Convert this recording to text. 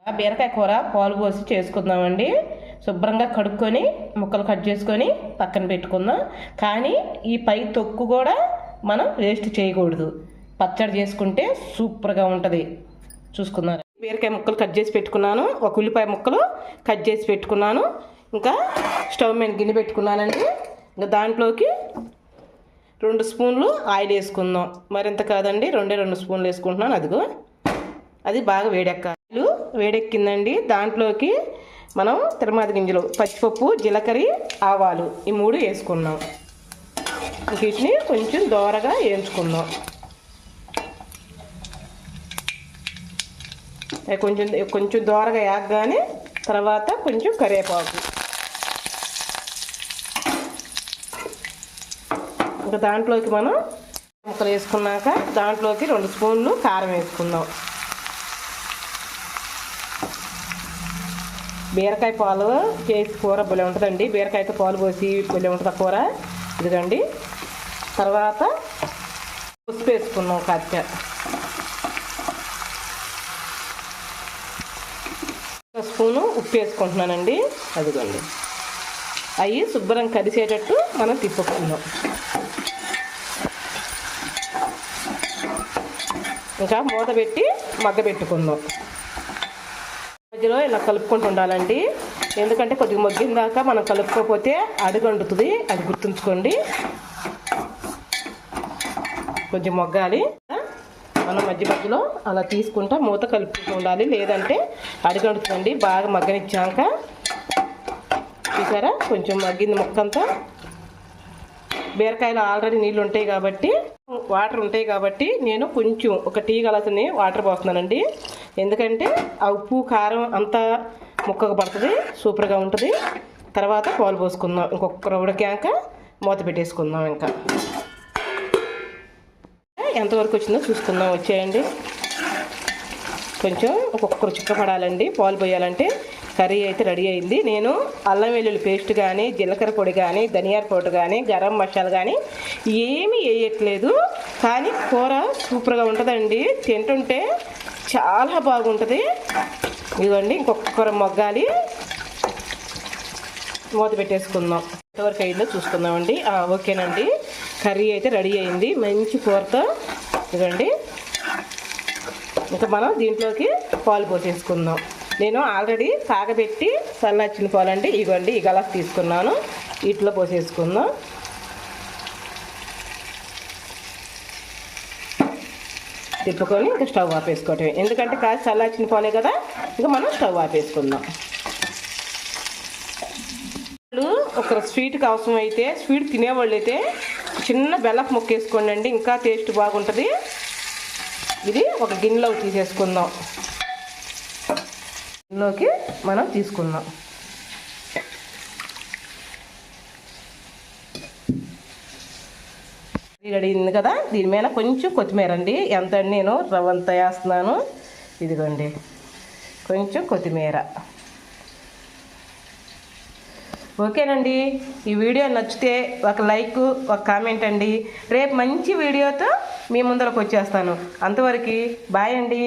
బీరకాయ కూర పాలు పోసి చేసుకుందామండి. శుభ్రంగా కడుక్కొని ముక్కలు కట్ చేసుకొని పక్కన పెట్టుకుందాం. కానీ ఈ పై తొక్కు కూడా మనం వేస్ట్ చేయకూడదు. పచ్చడి చేసుకుంటే సూపర్గా ఉంటుంది. చూసుకున్నారు. బీరకాయ ముక్కలు కట్ చేసి పెట్టుకున్నాను. ఒక ఉల్లిపాయ ముక్కలు కట్ చేసి పెట్టుకున్నాను. ఇంకా స్టవ్ మీద గిన్నె పెట్టుకున్నానండి. ఇంకా దాంట్లోకి 2 స్పూన్లు ఆయిల్ వేసుకుందాం. మరింత కాదండి, 2 స్పూన్లు వేసుకుంటున్నాను. అదిగో అది బాగా వేడెక్కిందండి. దాంట్లోకి మనం తిరుమాది గింజలు, పచ్చిపప్పు, జీలకర్ర, ఆవాలు ఈ 3 వేసుకున్నాం. వీటిని కొంచెం దోరగా వేయించుకుందాం. కొంచెం దోరగా వేగగానే తర్వాత కొంచెం కరివేపాకు, ఇంకా దాంట్లోకి మనం ముక్కలు వేసుకున్నాక దాంట్లోకి 2 స్పూన్లు కారం వేసుకుందాం. బీరకాయ పాలు చేసి కూర భలే ఉంటుందండి. బీరకాయతో పాలు పోసి భలే ఉంటుంది కూర. ఇదిగండి. తర్వాత ఉప్పు వేసుకున్నాం. కచ్చ స్పూను ఉప్పు వేసుకుంటున్నానండి. అదిగోండి. అవి శుభ్రం కలిసేటట్టు మనం తిప్పుకుందాం. ఇంకా మూత పెట్టి మగ్గబెట్టుకుందాం. మధ్యలో ఇలా కలుపుకుంటూ ఉండాలండి. ఎందుకంటే కొద్దిగా మగ్గిన దాకా మనం కలుపుకోకపోతే అడుగంటుతుంది. అది గుర్తుంచుకోండి. కొంచెం మగ్గాలి. మనం మధ్యలో అలా తీసుకుంటా మూత కలుపుకుంటూ ఉండాలి. లేదంటే అడుగంటుతుందండి. బాగా మగ్గనిచ్చాక చూసారా, కొంచెం మగ్గింది ముక్కంతా. బీరకాయలు ఆల్రెడీ నీళ్ళు ఉంటాయి కాబట్టి, వాటర్ ఉంటాయి కాబట్టి నేను కొంచెం ఒక టీ గ్లాసుని వాటర్ పోస్తున్నానండి. ఎందుకంటే ఆ ఉప్పు కారం అంతా ముక్కకు పడుతుంది, సూపర్గా ఉంటుంది. తర్వాత పాలు పోసుకుందాం. ఇంకొక ఉడికాక మూత పెట్టేసుకుందాం. ఇంకా ఎంతవరకు వచ్చిందో చూసుకుందాం. వచ్చేయండి. కొంచెం ఒక్కొక్కరు చిక్కపడాలండి. పాలు పోయాలంటే. కర్రీ అయితే రెడీ అయింది. నేను అల్లం వెల్లుల్లి పేస్ట్ కానీ, జీలకర్ర పొడి కానీ, ధనియాల పౌడర్ కానీ, గరం మసాలా కానీ ఏమీ వేయట్లేదు. కానీ కూర సూపర్గా ఉంటుందండి. తింటుంటే చాలా బాగుంటుంది. ఇదిగోండి. ఇంకొకరు మొగ్గాలి. మూత పెట్టేసుకుందాం. ఎంతవరకు అయిందో చూసుకుందామండి. ఓకేనండి. కర్రీ అయితే రెడీ అయింది మంచి కూరతో. ఇదిగోండి. ఇంకా మనం దీంట్లోకి పాలు పోసేసుకుందాం. నేను ఆల్రెడీ కాగబెట్టి చల్లార్చిన పాలండి. ఇవ్వండి. ఈ గలాస్ తీసుకున్నాను. వీటిలో పోసేసుకుందాం. తిప్పుకొని ఇంకా స్టవ్ ఆపేసుకోవటమే. ఎందుకంటే కాసి చల్లార్చిన పాలే కదా. ఇంకా మనం స్టవ్ ఆపేసుకుందాం. ఒక స్వీట్కి అవసరం అయితే, స్వీట్ తినేవాళ్ళు అయితే చిన్న బెల్లపు ముక్క వేసుకోండి అండి. ఇంకా టేస్ట్ బాగుంటుంది. ఇది ఒక గిన్నెలోకి తీసేసుకుందాం. గిన్నెలోకి మనం తీసుకుందాం. రెడీ అయింది కదా. దీని మీద కొంచెం కొత్తిమీర అండి. ఎంత నేను రవ్వంత వేస్తున్నాను. ఇదిగోండి. కొంచెం కొత్తిమీర. ఓకేనండి. ఈ వీడియో నచ్చితే ఒక లైక్, ఒక కామెంట్ అండి. రేపు మంచి వీడియోతో మీ ముందరకు వచ్చేస్తాను. అంతవరకు బాయ్ అండి.